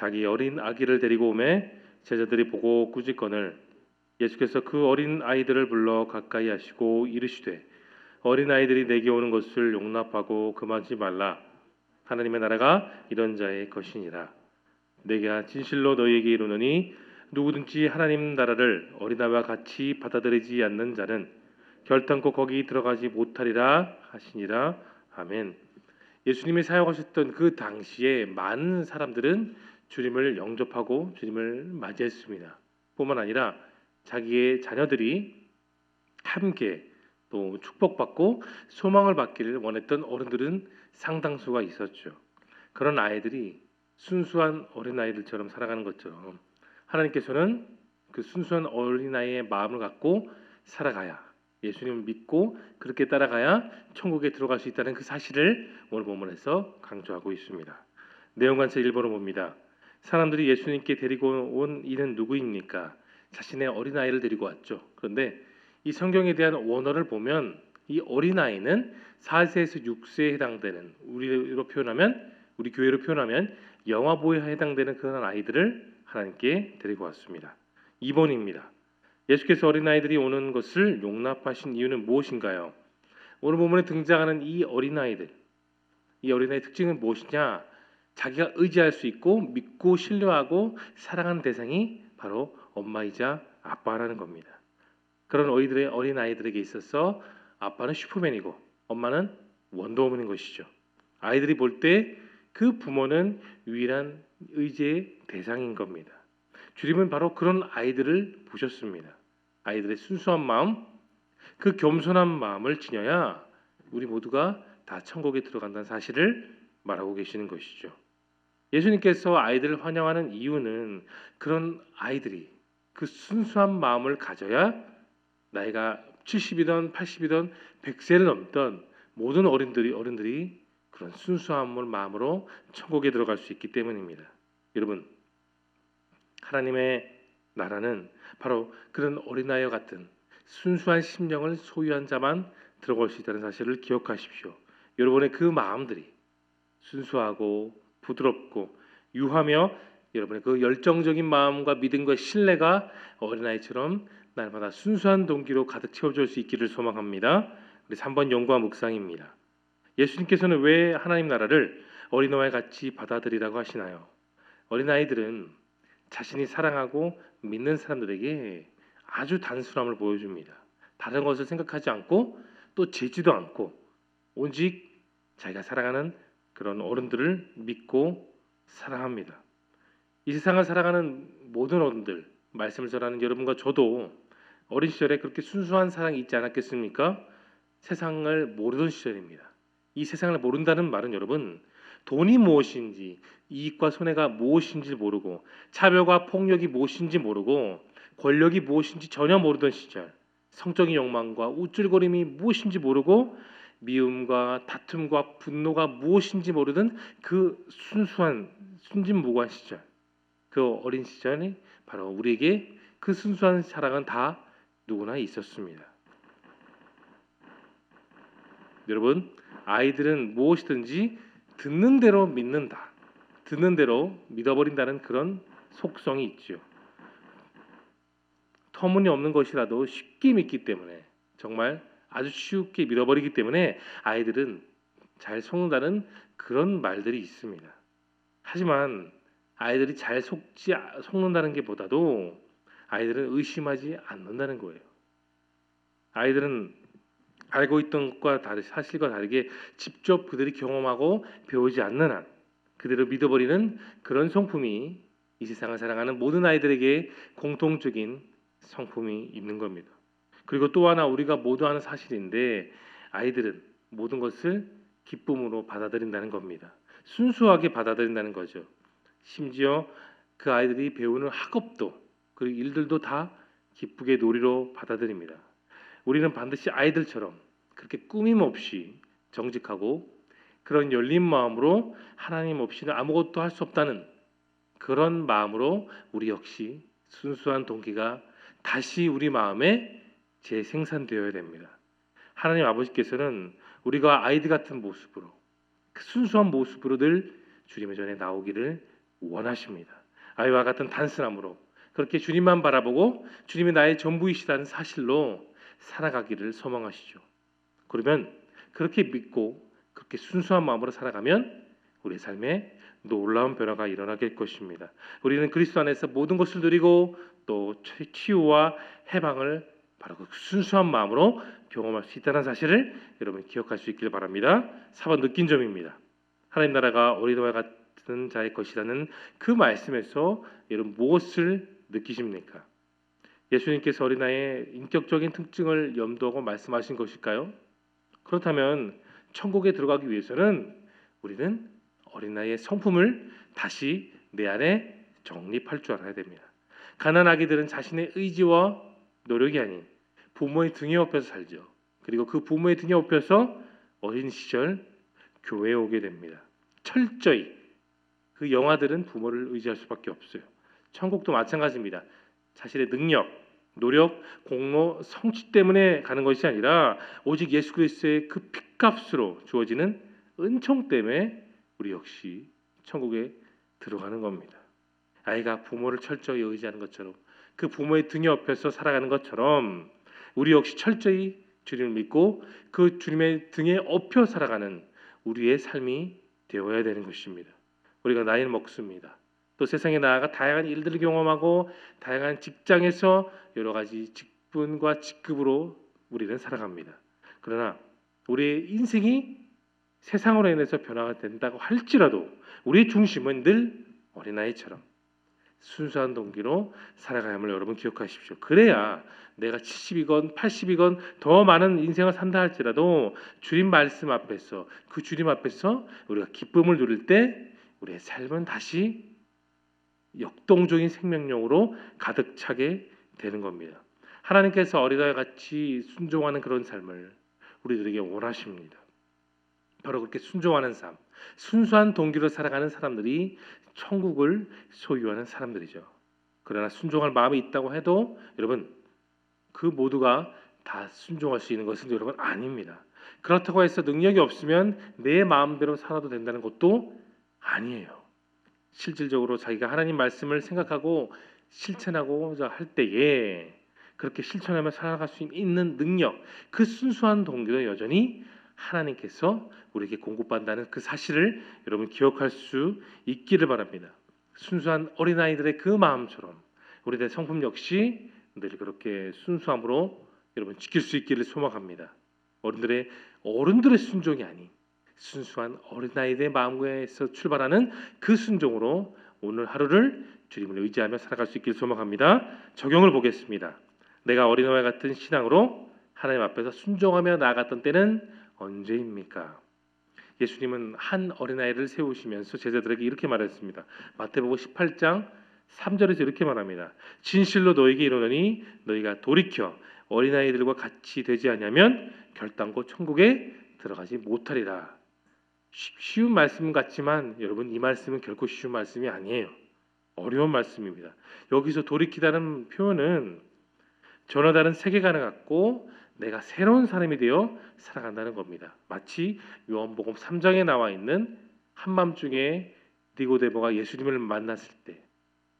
자기 어린 아기를 데리고 오매 제자들이 보고 꾸짖거늘 예수께서 그 어린 아이들을 불러 가까이 하시고 이르시되 어린 아이들이 내게 오는 것을 용납하고 금하지 말라. 하나님의 나라가 이런 자의 것이니라. 내가 진실로 너희에게 이르노니 누구든지 하나님 나라를 어린아이와 같이 받아들이지 않는 자는 결단코 거기 들어가지 못하리라 하시니라. 아멘. 예수님이 사역하셨던 그 당시에 많은 사람들은 주님을 영접하고 주님을 맞이했습니다. 뿐만 아니라 자기의 자녀들이 함께 또 축복받고 소망을 받기를 원했던 어른들은 상당수가 있었죠. 그런 아이들이 순수한 어린아이들처럼 살아가는 것처럼 하나님께서는 그 순수한 어린아이의 마음을 갖고 살아가야, 예수님을 믿고 그렇게 따라가야 천국에 들어갈 수 있다는 그 사실을 오늘 본문에서 강조하고 있습니다. 내용관찰 1번을 봅니다. 사람들이 예수님께 데리고 온 이는 누구입니까? 자신의 어린아이를 데리고 왔죠. 그런데 이 성경에 대한 원어를 보면 이 어린아이는 4세에서 6세에 해당되는, 우리로 표현하면, 우리 교회로 표현하면 영아보호에 해당되는 그런 아이들을 하나님께 데리고 왔습니다. 2번입니다. 예수께서 어린아이들이 오는 것을 용납하신 이유는 무엇인가요? 오늘 본문에 등장하는 이 어린아이들, 이 어린아이의 특징은 무엇이냐? 자기가 의지할 수 있고 믿고 신뢰하고 사랑하는 대상이 바로 엄마이자 아빠라는 겁니다. 그런 어린아이들에게 있어서 아빠는 슈퍼맨이고 엄마는 원더우먼인 것이죠. 아이들이 볼 때 그 부모는 유일한 의지의 대상인 겁니다. 주님은 바로 그런 아이들을 보셨습니다. 아이들의 순수한 마음, 그 겸손한 마음을 지녀야 우리 모두가 다 천국에 들어간다는 사실을 말하고 계시는 것이죠. 예수님께서 아이들을 환영하는 이유는 그런 아이들이 그 순수한 마음을 가져야 나이가 70이든 80이든 100세를 넘던 모든 어른들이 그런 순수한 마음으로 천국에 들어갈 수 있기 때문입니다. 여러분, 하나님의 나라는 바로 그런 어린아이와 같은 순수한 심령을 소유한 자만 들어갈 수 있다는 사실을 기억하십시오. 여러분의 그 마음들이 순수하고 부드럽고 유하며 여러분의 그 열정적인 마음과 믿음과 신뢰가 어린아이처럼 날마다 순수한 동기로 가득 채워질 수 있기를 소망합니다. 우리 3번 연구와 묵상입니다. 예수님께서는 왜 하나님 나라를 어린아이와 같이 받아들이라고 하시나요? 어린아이들은 자신이 사랑하고 믿는 사람들에게 아주 단순함을 보여줍니다. 다른 것을 생각하지 않고 또 재지도 않고 오직 자기가 사랑하는 그런 어른들을 믿고 사랑합니다. 이 세상을 살아가는 모든 어른들, 말씀을 전하는 여러분과 저도 어린 시절에 그렇게 순수한 사랑이 있지 않았겠습니까? 세상을 모르던 시절입니다. 이 세상을 모른다는 말은 여러분, 돈이 무엇인지, 이익과 손해가 무엇인지 모르고 차별과 폭력이 무엇인지 모르고 권력이 무엇인지 전혀 모르던 시절, 성적인 욕망과 우쭐거림이 무엇인지 모르고 미움과 다툼과 분노가 무엇인지 모르던 그 순수한 순진무구한 시절, 그 어린 시절이 바로 우리에게 그 순수한 사랑은 다 누구나 있었습니다. 여러분, 아이들은 무엇이든지 듣는 대로 믿는다, 듣는 대로 믿어버린다는 그런 속성이 있죠. 터무니없는 것이라도 쉽게 믿기 때문에, 정말 아주 쉽게 믿어버리기 때문에 아이들은 잘 속는다는 그런 말들이 있습니다. 하지만 아이들이 잘 속는다는 게 보다도 아이들은 의심하지 않는다는 거예요. 아이들은 알고 있던 것과 사실과 다르게 직접 그들이 경험하고 배우지 않는 한 그대로 믿어버리는 그런 성품이 이 세상을 사랑하는 모든 아이들에게 공통적인 성품이 있는 겁니다. 그리고 또 하나 우리가 모두 아는 사실인데 아이들은 모든 것을 기쁨으로 받아들인다는 겁니다. 순수하게 받아들인다는 거죠. 심지어 그 아이들이 배우는 학업도 그리고 일들도 다 기쁘게 놀이로 받아들입니다. 우리는 반드시 아이들처럼 그렇게 꾸밈 없이 정직하고 그런 열린 마음으로 하나님 없이는 아무것도 할 수 없다는 그런 마음으로 우리 역시 순수한 동기가 다시 우리 마음에 재생산되어야 됩니다. 하나님 아버지께서는 우리가 아이들 같은 모습으로 그 순수한 모습으로 늘 주님의 전에 나오기를 원하십니다. 아이와 같은 단순함으로 그렇게 주님만 바라보고 주님이 나의 전부이시다는 사실로 살아가기를 소망하시죠. 그러면 그렇게 믿고 그렇게 순수한 마음으로 살아가면 우리의 삶에 놀라운 변화가 일어나게 될 것입니다. 우리는 그리스도 안에서 모든 것을 누리고 또 치유와 해방을 바로 그 순수한 마음으로 경험할 수 있다는 사실을 여러분 기억할 수 있기를 바랍니다. 4번 느낀 점입니다. 하나님 나라가 어린아이와 같은 자의 것이라는 그 말씀에서 여러분 무엇을 느끼십니까? 예수님께서 어린아이의 인격적인 특징을 염두하고 말씀하신 것일까요? 그렇다면 천국에 들어가기 위해서는 우리는 어린아이의 성품을 다시 내 안에 정립할 줄 알아야 됩니다. 가난한 아기들은 자신의 의지와 노력이 아닌 부모의 등에 업혀서 살죠. 그리고 그 부모의 등에 업혀서 어린 시절 교회에 오게 됩니다. 철저히 그 영아들은 부모를 의지할 수밖에 없어요. 천국도 마찬가지입니다. 자신의 능력, 노력, 공로, 성취 때문에 가는 것이 아니라 오직 예수 그리스도의 그 핏값으로 주어지는 은총 때문에 우리 역시 천국에 들어가는 겁니다. 아이가 부모를 철저히 의지하는 것처럼 그 부모의 등에 업혀서 살아가는 것처럼 우리 역시 철저히 주님을 믿고 그 주님의 등에 업혀 살아가는 우리의 삶이 되어야 되는 것입니다. 우리가 나이를 먹습니다. 또 세상에 나아가 다양한 일들을 경험하고 다양한 직장에서 여러 가지 직분과 직급으로 우리는 살아갑니다. 그러나 우리의 인생이 세상으로 인해서 변화가 된다고 할지라도 우리의 중심은 늘 어린아이처럼 순수한 동기로 살아가야 함을 여러분 기억하십시오. 그래야 내가 70이건 80이건 더 많은 인생을 산다 할지라도 주님 말씀 앞에서 그 주님 앞에서 우리가 기쁨을 누릴 때 우리의 삶은 다시 역동적인 생명력으로 가득 차게 되는 겁니다. 하나님께서 어린아이와 같이 순종하는 그런 삶을 우리들에게 원하십니다. 바로 그렇게 순종하는 삶, 순수한 동기로 살아가는 사람들이 천국을 소유하는 사람들이죠. 그러나 순종할 마음이 있다고 해도 여러분 그 모두가 다 순종할 수 있는 것은 여러분 아닙니다. 그렇다고 해서 능력이 없으면 내 마음대로 살아도 된다는 것도 아니에요. 실질적으로 자기가 하나님 말씀을 생각하고 실천하고자 할 때에 그렇게 실천하며 살아갈 수 있는 능력, 그 순수한 동기도 여전히 하나님께서 우리에게 공급한다는 그 사실을 여러분 기억할 수 있기를 바랍니다. 순수한 어린아이들의 그 마음처럼 우리들의 성품 역시 늘 그렇게 순수함으로 여러분 지킬 수 있기를 소망합니다. 어른들의 순종이 아닌 순수한 어린아이들의 마음에서 출발하는 그 순종으로 오늘 하루를 주님을 의지하며 살아갈 수 있기를 소망합니다. 적용을 보겠습니다. 내가 어린아이와 같은 신앙으로 하나님 앞에서 순종하며 나아갔던 때는 언제입니까? 예수님은 한 어린아이를 세우시면서 제자들에게 이렇게 말했습니다. 마태복음 18장 3절에서 이렇게 말합니다. 진실로 너희에게 이르노니 너희가 돌이켜 어린아이들과 같이 되지 아니하면 결단코 천국에 들어가지 못하리라. 쉬운 말씀 같지만 여러분 이 말씀은 결코 쉬운 말씀이 아니에요. 어려운 말씀입니다. 여기서 돌이키다는 표현은 전혀 다른 세계관을 갖고 내가 새로운 사람이 되어 살아간다는 겁니다. 마치 요한복음 3장에 나와 있는 한밤중에 니고데모가 예수님을 만났을 때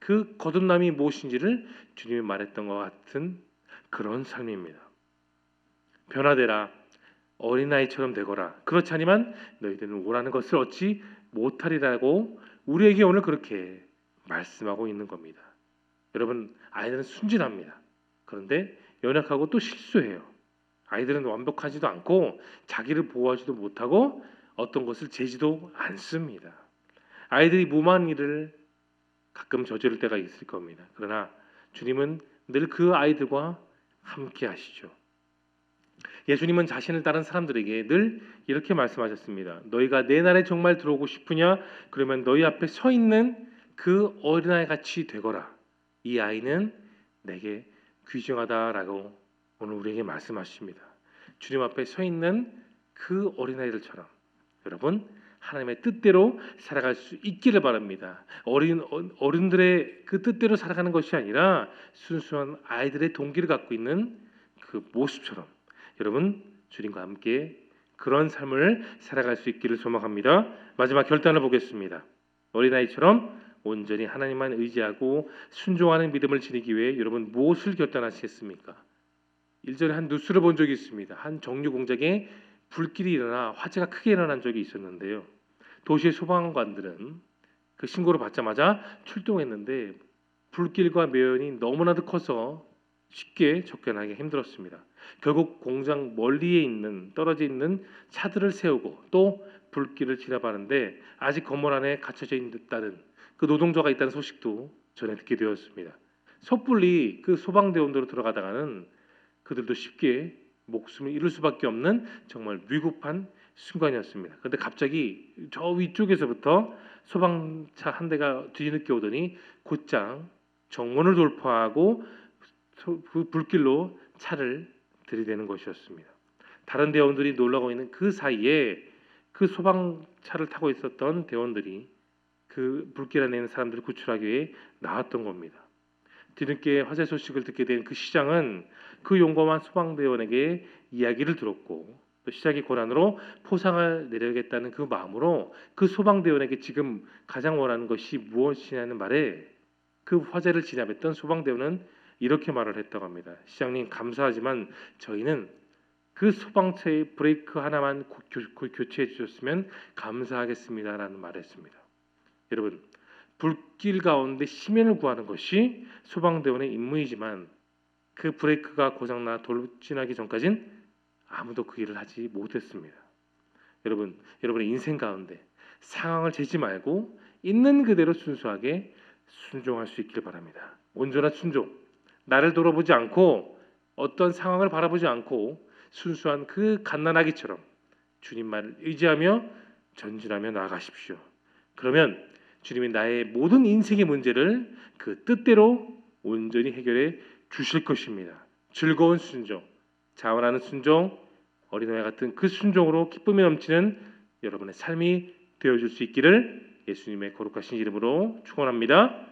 그 거듭남이 무엇인지를 주님이 말했던 것 같은 그런 삶입니다. 변화되라. 어린아이처럼 되거라. 그렇지 않으면 너희들은 오라는 것을 얻지 못하리라고 우리에게 오늘 그렇게 말씀하고 있는 겁니다. 여러분 아이들은 순진합니다. 그런데 연약하고 또 실수해요. 아이들은 완벽하지도 않고 자기를 보호하지도 못하고 어떤 것을 재지도 않습니다. 아이들이 무모한 일을 가끔 저지를 때가 있을 겁니다. 그러나 주님은 늘 그 아이들과 함께 하시죠. 예수님은 자신을 따른 사람들에게 늘 이렇게 말씀하셨습니다. 너희가 내 나라에 정말 들어오고 싶으냐? 그러면 너희 앞에 서 있는 그 어린아이 같이 되거라. 이 아이는 내게 귀중하다라고 오늘 우리에게 말씀하십니다. 주님 앞에 서 있는 그 어린아이들처럼 여러분 하나님의 뜻대로 살아갈 수 있기를 바랍니다. 어른들의 그 뜻대로 살아가는 것이 아니라 순수한 아이들의 동기를 갖고 있는 그 모습처럼 여러분 주님과 함께 그런 삶을 살아갈 수 있기를 소망합니다. 마지막 결단을 보겠습니다. 어린아이처럼 온전히 하나님만 의지하고 순종하는 믿음을 지니기 위해 여러분 무엇을 결단하시겠습니까? 일전에 한 뉴스를 본 적이 있습니다. 한 정유 공장에 불길이 일어나 화재가 크게 일어난 적이 있었는데요. 도시의 소방관들은 그 신고를 받자마자 출동했는데 불길과 매연이 너무나도 커서 쉽게 접근하기 힘들었습니다. 결국 공장 멀리에 있는 떨어져 있는 차들을 세우고 또 불길을 진압하는데 아직 건물 안에 갇혀져 있다는 그 노동자가 있다는 소식도 전해 듣게 되었습니다. 섣불리 그 소방대원으로 들어가다가는 그들도 쉽게 목숨을 잃을 수밖에 없는 정말 위급한 순간이었습니다. 그런데 갑자기 저 위쪽에서부터 소방차 한 대가 뒤늦게 오더니 곧장 정문을 돌파하고 그 불길로 차를 들이대는 것이었습니다. 다른 대원들이 놀라고 있는 그 사이에 그 소방차를 타고 있었던 대원들이 그 불길 안에 있는 사람들을 구출하기 위해 나왔던 겁니다. 뒤늦게 화재 소식을 듣게 된 그 시장은 그 용감한 소방대원에게 이야기를 들었고 또 시장의 고난으로 포상을 내려야겠다는 그 마음으로 그 소방대원에게 지금 가장 원하는 것이 무엇이냐는 말에 그 화재를 진압했던 소방대원은 이렇게 말을 했다고 합니다. 시장님 감사하지만 저희는 그 소방차의 브레이크 하나만 교체해 주셨으면 감사하겠습니다라는 말을 했습니다. 여러분 불길 가운데 시민을 구하는 것이 소방대원의 임무이지만 그 브레이크가 고장나 돌진하기 전까진 아무도 그 일을 하지 못했습니다. 여러분의 인생 가운데 상황을 재지 말고 있는 그대로 순수하게 순종할 수 있길 바랍니다. 온전한 순종, 나를 돌아보지 않고 어떤 상황을 바라보지 않고 순수한 그 갓난아기처럼 주님만을 의지하며 전진하며 나아가십시오. 그러면 주님이 나의 모든 인생의 문제를 그 뜻대로 온전히 해결해 주실 것입니다. 즐거운 순종, 자원하는 순종, 어린아이 같은 그 순종으로 기쁨이 넘치는 여러분의 삶이 되어줄 수 있기를 예수님의 거룩하신 이름으로 축원합니다.